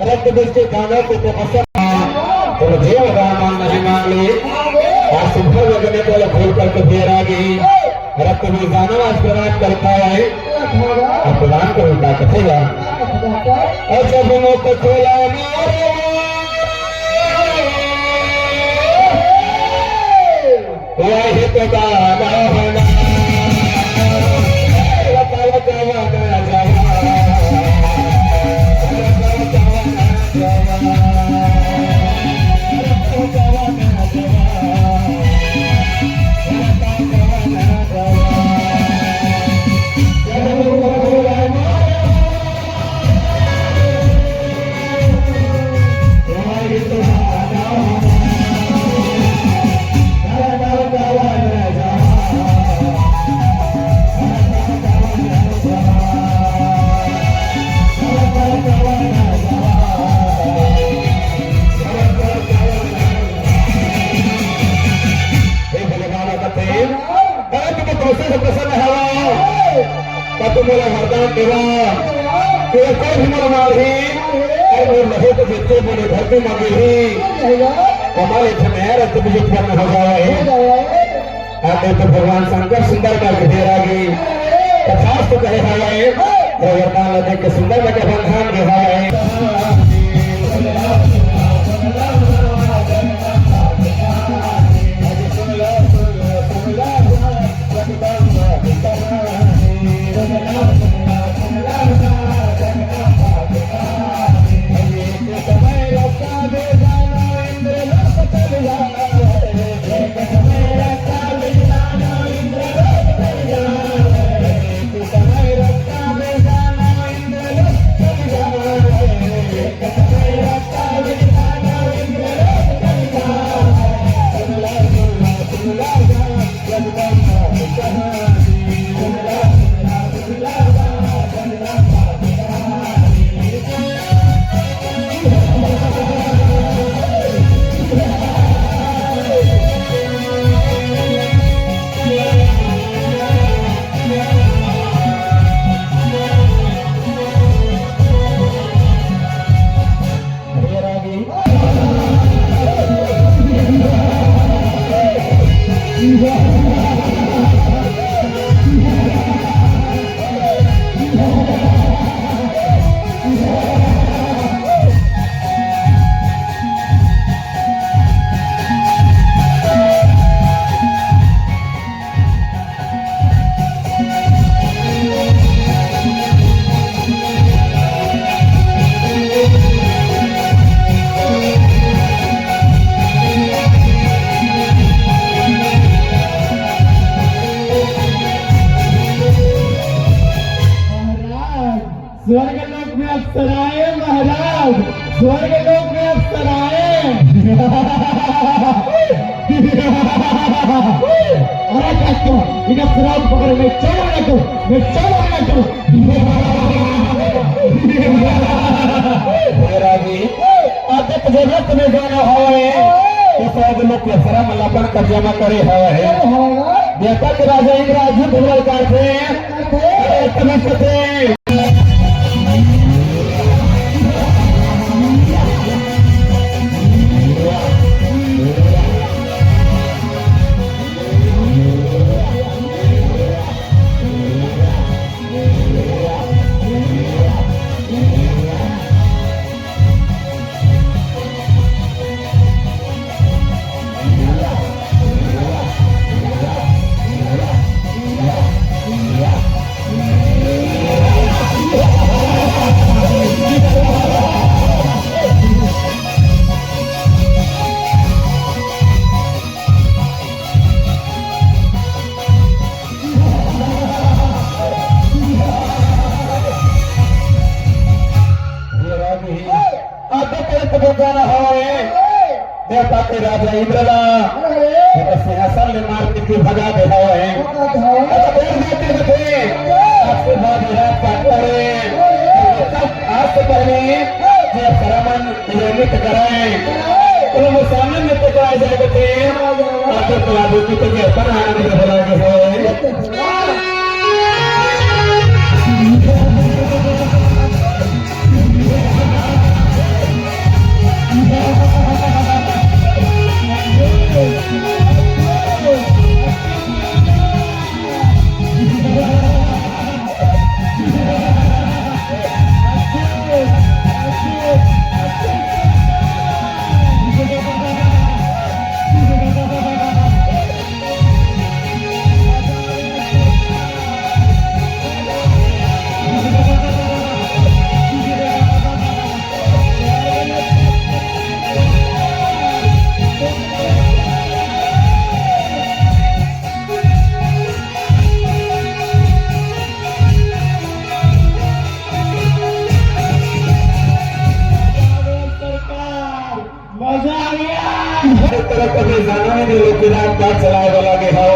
रक्त दृष्टि गानों को तपस्या और जीव दान नहीं मांग ली और सुबह लगने को भूल करके देर आ गई रक्त भी गानों आज प्रदान करता है और प्रदान को उल्टा कथेगा और जब मुख खोला वही तो गाना होना वरदान देवा कोई भी मारी और लहे तो जितने बोले धरती मांगी ही हमारे धमेर तो भी उत्पन्न हो जाए आते तो भगवान शंकर सुंदर का घेर आ गई पचास तो कहे है वरदान देख के सुंदर का बंधन है स्वर्ग लोक में अप्सराए महाराज स्वर्ग लोक में अप्सराए अरे कस्तो इन अप्सराओं को पकड़ मैं चलो राजी आदित्य जगत में जाना है तो स्वर्ग लोक के अप्सरा मल्लापन कर जमा करे है देवता के राजा इंद्र युद्ध भूल करते थे देवता के राजा इंद्रला सिंहासन में मार के भगा दे है आज से पहले नृत्य कराए तो वो सामने नृत्य कराए जाएगा थे आनंद है हर तरह कभी जाना नहीं लोग रात बात चलाए वाला के हो